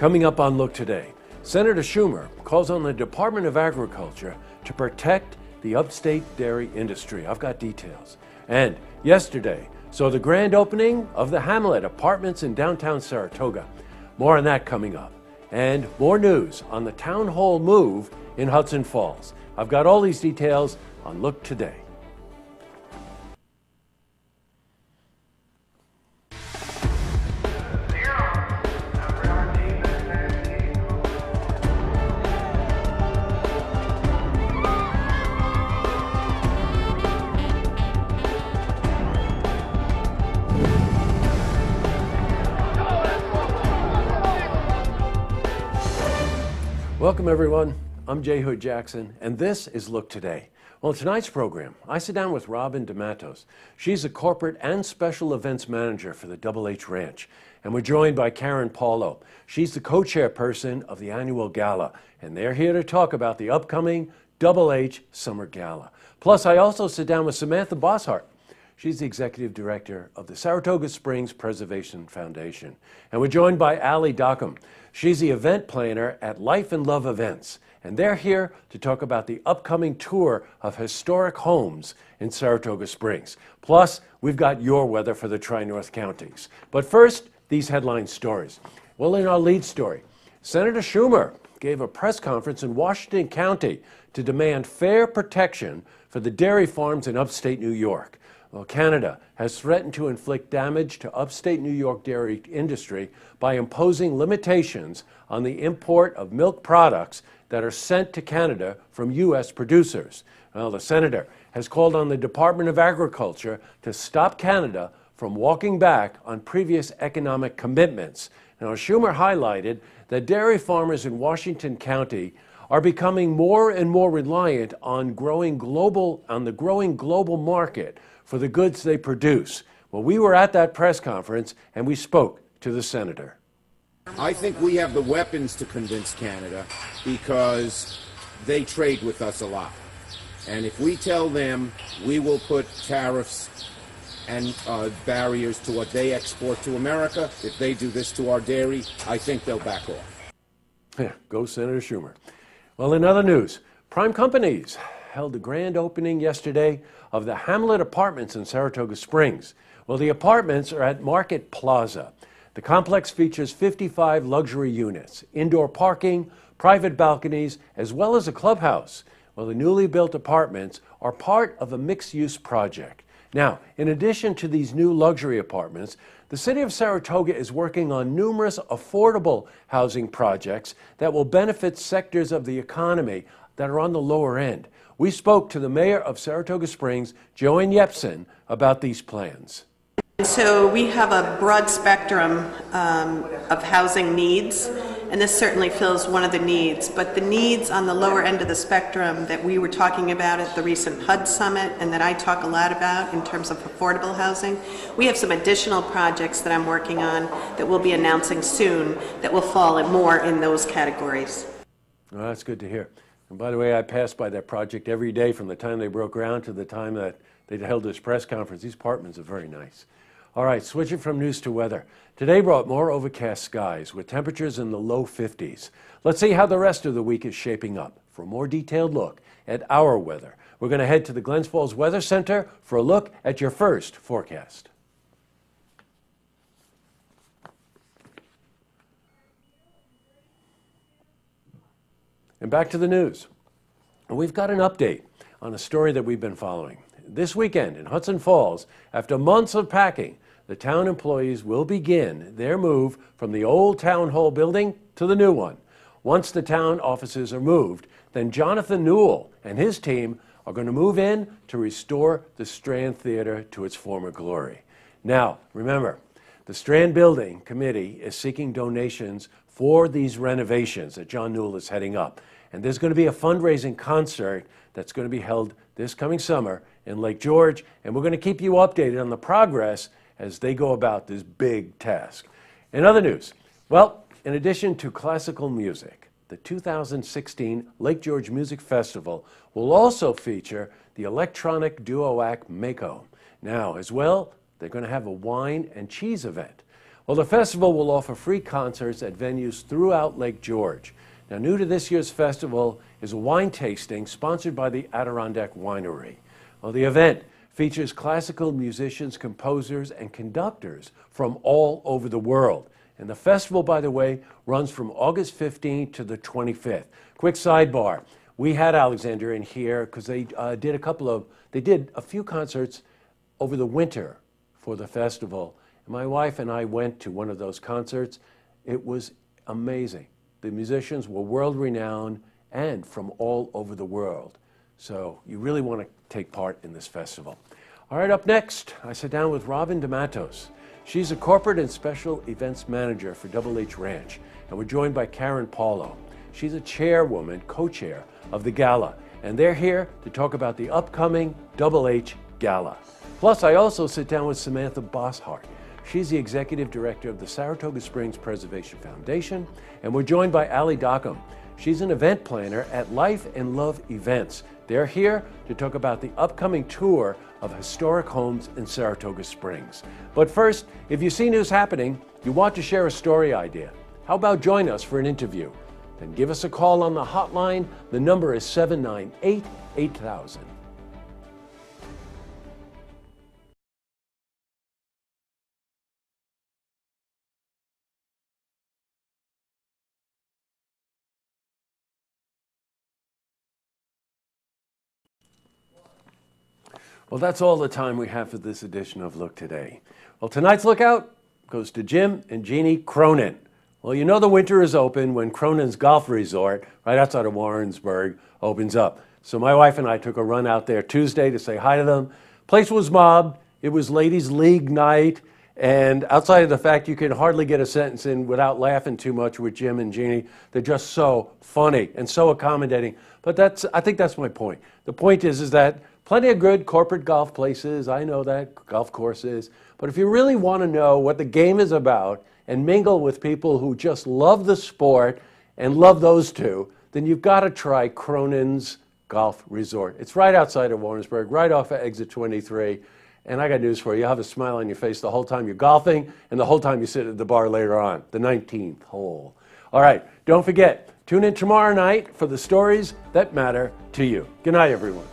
Coming up on Look Today, Senator Schumer calls on the Department of Agriculture to protect the upstate dairy industry. I've got details. And yesterday saw the grand opening of the Hamlet apartments in downtown Saratoga. More on that coming up. And more news on the town hall move in Hudson Falls. I've got all these details on Look Today. Welcome everyone, I'm J. Hood Jackson, and this is Look Today. Well, in tonight's program, I sit down with Robin DeMatos. She's a corporate and special events manager for the Double H Ranch. And we're joined by Karen Paulo. She's the co-chairperson of the annual gala, and they're here to talk about the upcoming Double H Summer Gala. Plus, I also sit down with Samantha Bosshart. She's the executive director of the Saratoga Springs Preservation Foundation. And we're joined by Allie Dockham. She's the event planner at Life and Love Events. And they're here to talk about the upcoming tour of historic homes in Saratoga Springs. Plus, we've got your weather for the Tri-North counties. But first, these headline stories. Well, in our lead story, Senator Schumer gave a press conference in Washington County to demand fair protection for the dairy farms in upstate New York. Well, Canada has threatened to inflict damage to upstate New York dairy industry by imposing limitations on the import of milk products that are sent to Canada from U.S. producers. Well, the senator has called on the Department of Agriculture to stop Canada from walking back on previous economic commitments. Now, Schumer highlighted that dairy farmers in Washington County are becoming more and more reliant on the growing global market for the goods they produce. Well, we were at that press conference and we spoke to the senator. I think we have the weapons to convince Canada because they trade with us a lot. And if we tell them we will put tariffs and barriers to what they export to America, if they do this to our dairy, I think they'll back off. Yeah, go Senator Schumer. Well, in other news, Prime Companies held a grand opening yesterday of the Hamlet apartments in Saratoga Springs. Well, the apartments are at Market Plaza. The complex features 55 luxury units, indoor parking, private balconies, as well as a clubhouse. Well, the newly built apartments are part of a mixed-use project. Now, in addition to these new luxury apartments, the city of Saratoga is working on numerous affordable housing projects that will benefit sectors of the economy that are on the lower end. We spoke to the mayor of Saratoga Springs, Joanne Yepsen, about these plans. So we have a broad spectrum of housing needs, and this certainly fills one of the needs. But the needs on the lower end of the spectrum that we were talking about at the recent HUD Summit and that I talk a lot about in terms of affordable housing, we have some additional projects that I'm working on that we'll be announcing soon that will fall more in those categories. Well, that's good to hear. And by the way, I pass by that project every day from the time they broke ground to the time that they held this press conference. These apartments are very nice. All right, switching from news to weather. Today brought more overcast skies with temperatures in the low 50s. Let's see how the rest of the week is shaping up. For a more detailed look at our weather, we're going to head to the Glens Falls Weather Center for a look at your first forecast. And back to the news. We've got an update on a story that we've been following. This weekend in Hudson Falls, after months of packing, the town employees will begin their move from the old town hall building to the new one. Once the town offices are moved, then Jonathan Newell and his team are going to move in to restore the Strand Theater to its former glory. Now, remember, the Strand Building Committee is seeking donations for these renovations that John Newell is heading up. And there's going to be a fundraising concert that's going to be held this coming summer in Lake George, and we're going to keep you updated on the progress as they go about this big task. In other news, well, in addition to classical music, the 2016 Lake George Music Festival will also feature the electronic duo act Mako. Now, as well, they're going to have a wine and cheese event. Well, the festival will offer free concerts at venues throughout Lake George. Now, new to this year's festival is a wine tasting sponsored by the Adirondack Winery. Well, the event features classical musicians, composers, and conductors from all over the world. And the festival, by the way, runs from August 15th to the 25th. Quick sidebar. We had Alexander in here because they did a few concerts over the winter for the festival. And my wife and I went to one of those concerts. It was amazing. The musicians were world-renowned and from all over the world. So you really want to take part in this festival. All right, up next, I sit down with Robin DeMattos. She's a corporate and special events manager for Double H Ranch, and we're joined by Karen Paulo. She's a chairwoman, co-chair of the gala, and they're here to talk about the upcoming Double H Gala. Plus, I also sit down with Samantha Bosshart. She's the executive director of the Saratoga Springs Preservation Foundation, and we're joined by Allie Dockham. She's an event planner at Life and Love Events. They're here to talk about the upcoming tour of historic homes in Saratoga Springs. But first, if you see news happening, you want to share a story idea, how about join us for an interview? Then give us a call on the hotline. The number is 798-8000. Well, that's all the time we have for this edition of Look Today. Well, tonight's lookout goes to Jim and Jeannie Cronin. Well, you know the winter is open when Cronin's Golf Resort, right outside of Warrensburg, opens up. So my wife and I took a run out there Tuesday to say hi to them. Place was mobbed. It was ladies' league night. And outside of the fact you can hardly get a sentence in without laughing too much with Jim and Jeannie, they're just so funny and so accommodating. But I think that's my point. The point is that plenty of good corporate golf places, I know that, golf courses. But if you really want to know what the game is about and mingle with people who just love the sport and love those two, then you've got to try Cronin's Golf Resort. It's right outside of Warrensburg, right off of exit 23. And I got news for you. You'll have a smile on your face the whole time you're golfing and the whole time you sit at the bar later on, the 19th hole. All right, don't forget, tune in tomorrow night for the stories that matter to you. Good night, everyone.